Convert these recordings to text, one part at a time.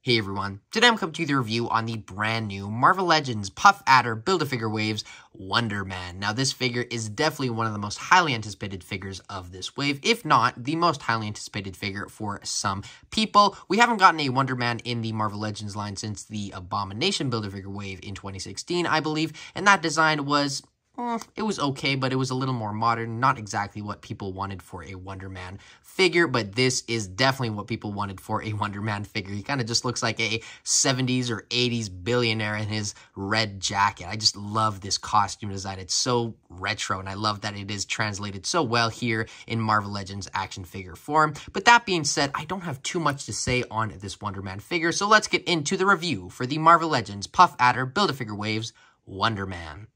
Hey everyone, today I'm coming to you with a review on the brand new Marvel Legends Puff Adder Build-A-Figure Waves Wonder Man. Now this figure is definitely one of the most highly anticipated figures of this wave, if not the most highly anticipated figure for some people. We haven't gotten a Wonder Man in the Marvel Legends line since the Abomination Build-A-Figure wave in 2016, I believe, and that design was... it was okay, but it was a little more modern. Not exactly what people wanted for a Wonder Man figure, but this is definitely what people wanted for a Wonder Man figure. He kind of just looks like a 70s or 80s billionaire in his red jacket. I just love this costume design. It's so retro, and I love that it is translated so well here in Marvel Legends action figure form. But that being said, I don't have too much to say on this Wonder Man figure, so let's get into the review for the Marvel Legends Puff Adder Build-A-Figure Waves Wonder Man.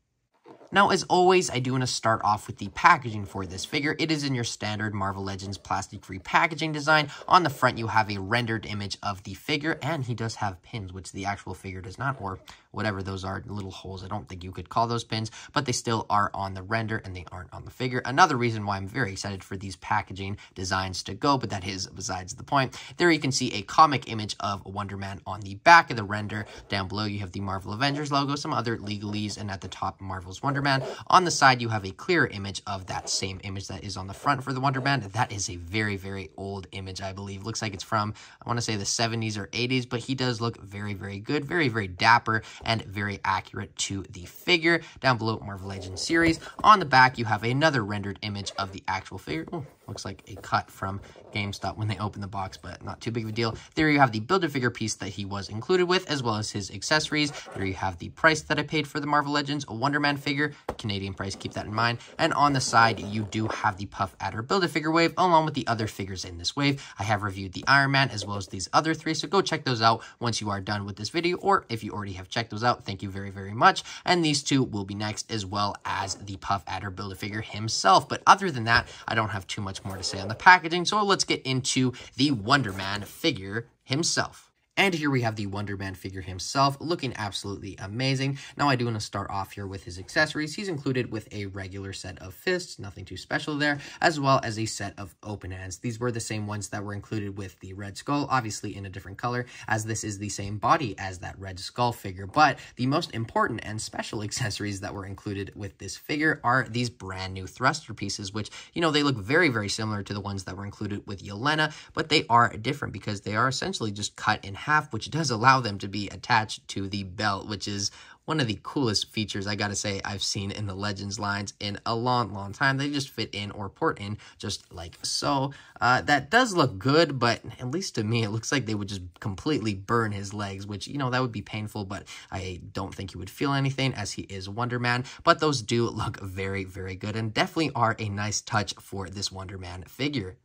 Now, as always, I do want to start off with the packaging for this figure. It is in your standard Marvel Legends plastic-free packaging design. On the front, you have a rendered image of the figure, and he does have pins, which the actual figure does not, or whatever those are, little holes. I don't think you could call those pins, but they still are on the render, and they aren't on the figure. Another reason why I'm very excited for these packaging designs to go, but that is besides the point. There you can see a comic image of Wonder Man on the back of the render. Down below, you have the Marvel Avengers logo, some other legalese, and at the top, Marvel's Wonder Man. On the side, you have a clear image of that same image that is on the front for the Wonder Man. That is a very, very old image, I believe. Looks like it's from, I want to say, the 70s or 80s, but he does look very, very good, very, very dapper, and very accurate to the figure. Down below, Marvel Legends series. On the back, you have another rendered image of the actual figure. Ooh, looks like a cut from GameStop when they opened the box, but not too big of a deal. There you have the Build-A-Figure piece that he was included with, as well as his accessories. There you have the price that I paid for the Marvel Legends Wonder Man figure. Canadian price, keep that in mind. And on the side, you do have the Puff Adder Build-A-Figure wave, along with the other figures in this wave. I have reviewed the Iron Man, as well as these other three, so go check those out once you are done with this video, or if you already have checked those out, thank you very, very much. And these two will be next, as well as the Puff Adder Build-A-Figure himself. But other than that, I don't have too much more to say on the packaging, so let's get into the Wonder Man figure himself. And here we have the Wonder Man figure himself, looking absolutely amazing. Now, I do want to start off here with his accessories. He's included with a regular set of fists, nothing too special there, as well as a set of open hands. These were the same ones that were included with the Red Skull, obviously in a different color, as this is the same body as that Red Skull figure. But the most important and special accessories that were included with this figure are these brand new thruster pieces, which, you know, they look very, very similar to the ones that were included with Yelena, but they are different because they are essentially just cut in half, which does allow them to be attached to the belt, which is one of the coolest features, I gotta say, I've seen in the Legends lines in a long, long time. They just fit in or port in just like so. That does look good, but at least to me, it looks like they would just completely burn his legs, which, you know, that would be painful, but I don't think he would feel anything as he is Wonder Man. But those do look very, very good and definitely are a nice touch for this Wonder Man figure.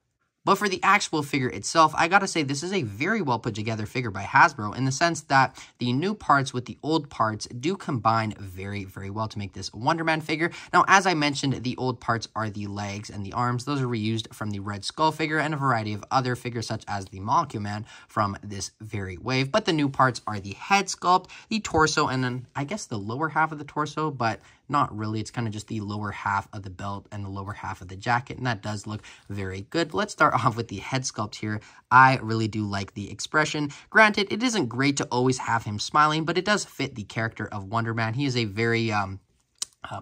But for the actual figure itself, I gotta say this is a very well put together figure by Hasbro in the sense that the new parts with the old parts do combine very, very well to make this Wonder Man figure. Now, as I mentioned, the old parts are the legs and the arms. Those are reused from the Red Skull figure and a variety of other figures such as the Molecule Man from this very wave. But the new parts are the head sculpt, the torso, and then I guess the lower half of the torso, but not really. It's kind of just the lower half of the belt and the lower half of the jacket, and that does look very good. Let's start off with the head sculpt here. I really do like the expression. Granted, it isn't great to always have him smiling, but it does fit the character of Wonder Man. He is a very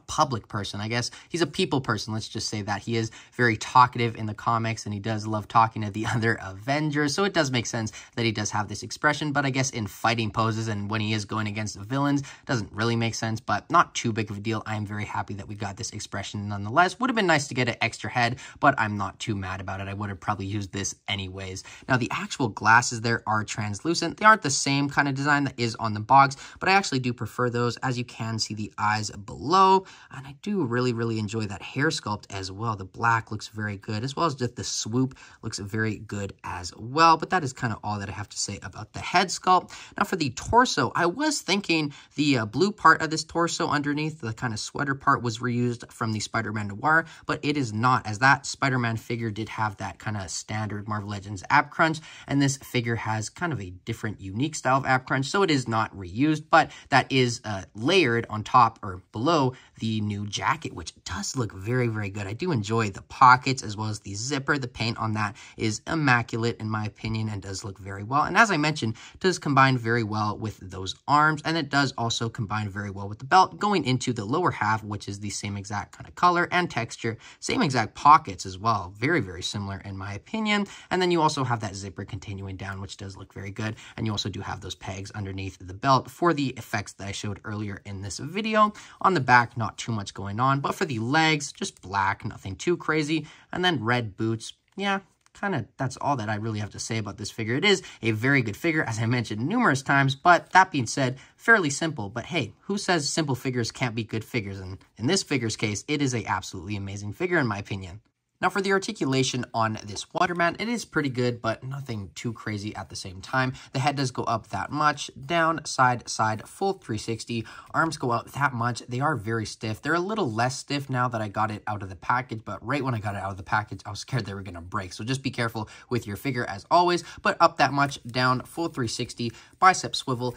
public person, I guess. He's a people person, let's just say that. He is very talkative in the comics, and he does love talking to the other Avengers, so it does make sense that he does have this expression, but I guess in fighting poses and when he is going against villains, doesn't really make sense, but not too big of a deal. I am very happy that we got this expression nonetheless. Would have been nice to get an extra head, but I'm not too mad about it. I would have probably used this anyways. Now, the actual glasses there are translucent. They aren't the same kind of design that is on the box, but I actually do prefer those. As you can see the eyes below, and I do really, really enjoy that hair sculpt as well. The black looks very good, as well as just the swoop looks very good as well. But that is kind of all that I have to say about the head sculpt. Now for the torso, I was thinking the blue part of this torso underneath, the kind of sweater part, was reused from the Spider-Man Noir, but it is not, as that Spider-Man figure did have that kind of standard Marvel Legends ab crunch, and this figure has kind of a different, unique style of ab crunch, so it is not reused, but that is layered on top or below the new jacket, which does look very, very good. I do enjoy the pockets as well as the zipper. The paint on that is immaculate in my opinion and does look very well. And as I mentioned, does combine very well with those arms, and it does also combine very well with the belt going into the lower half, which is the same exact kind of color and texture, same exact pockets as well. Very, very similar in my opinion. And then you also have that zipper continuing down, which does look very good. And you also do have those pegs underneath the belt for the effects that I showed earlier in this video. On the back, not too much going on, but for the legs, just black, nothing too crazy. And then red boots, yeah, kind of that's all that I really have to say about this figure. It is a very good figure, as I mentioned numerous times, but that being said, fairly simple. But hey, who says simple figures can't be good figures? And in this figure's case, it is a absolutely amazing figure in my opinion. Now for the articulation on this Wonder Man, it is pretty good, but nothing too crazy at the same time. The head does go up that much, down, side, side, full 360. Arms go out that much. They are very stiff. They're a little less stiff now that I got it out of the package, but right when I got it out of the package, I was scared they were going to break. So just be careful with your figure as always, but up that much, down, full 360, bicep swivel,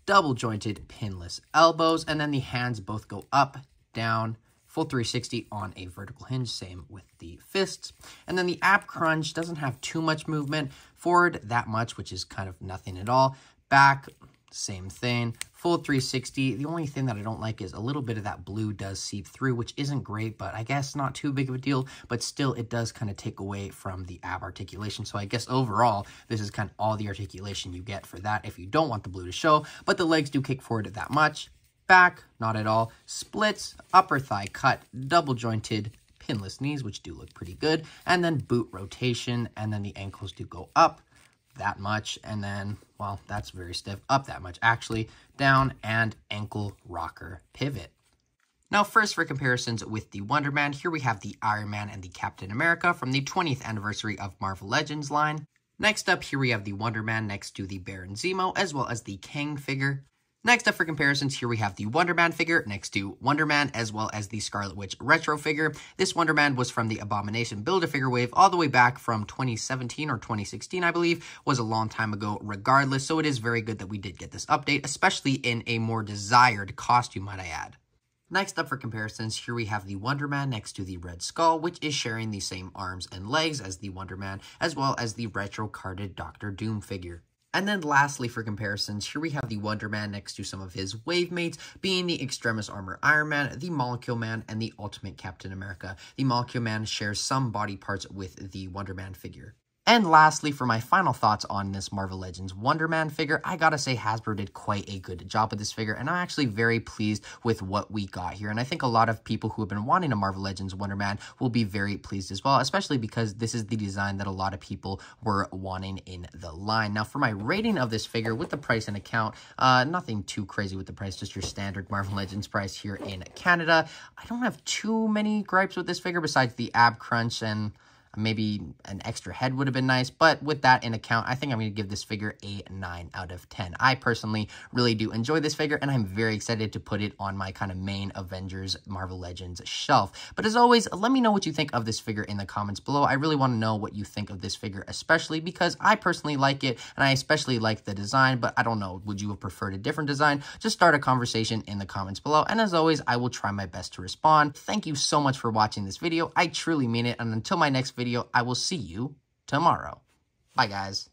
double jointed pinless elbows, and then the hands both go up, down, full 360 on a vertical hinge, same with the fists. And then the ab crunch doesn't have too much movement. Forward, that much, which is kind of nothing at all. Back, same thing. Full 360. The only thing that I don't like is a little bit of that blue does seep through, which isn't great, but I guess not too big of a deal. But still, it does kind of take away from the ab articulation. So I guess overall, this is kind of all the articulation you get for that if you don't want the blue to show. But the legs do kick forward that much. Back, not at all. Splits, upper thigh cut, double jointed, pinless knees, which do look pretty good. And then boot rotation, and then the ankles do go up that much. And then, well, that's very stiff, up that much actually, down, and ankle rocker pivot. Now, first for comparisons with the Wonder Man, here we have the Iron Man and the Captain America from the 20th anniversary of Marvel Legends line. Next up, here we have the Wonder Man next to the Baron Zemo, as well as the Kang figure. Next up for comparisons, here we have the Wonder Man figure next to Wonder Man, as well as the Scarlet Witch retro figure. This Wonder Man was from the Abomination Build-A-Figure wave all the way back from 2017 or 2016, I believe, was a long time ago regardless. So it is very good that we did get this update, especially in a more desired costume, might I add. Next up for comparisons, here we have the Wonder Man next to the Red Skull, which is sharing the same arms and legs as the Wonder Man, as well as the retro carded Doctor Doom figure. And then lastly, for comparisons, here we have the Wonder Man next to some of his wave mates, being the Extremis Armor Iron Man, the Molecule Man, and the Ultimate Captain America. The Molecule Man shares some body parts with the Wonder Man figure. And lastly, for my final thoughts on this Marvel Legends Wonder Man figure, I gotta say Hasbro did quite a good job with this figure, and I'm actually very pleased with what we got here. And I think a lot of people who have been wanting a Marvel Legends Wonder Man will be very pleased as well, especially because this is the design that a lot of people were wanting in the line. Now, for my rating of this figure with the price and account, nothing too crazy with the price, just your standard Marvel Legends price here in Canada. I don't have too many gripes with this figure besides the ab crunch, and maybe an extra head would have been nice, but with that in account, I think I'm going to give this figure a 9 out of 10. I personally really do enjoy this figure, and I'm very excited to put it on my kind of main Avengers Marvel Legends shelf. But as always, let me know what you think of this figure in the comments below. I really want to know what you think of this figure, especially because I personally like it, and I especially like the design, but I don't know, would you have preferred a different design? Just start a conversation in the comments below, and as always, I will try my best to respond. Thank you so much for watching this video. I truly mean it, and until my next video, I will see you tomorrow. Bye, guys.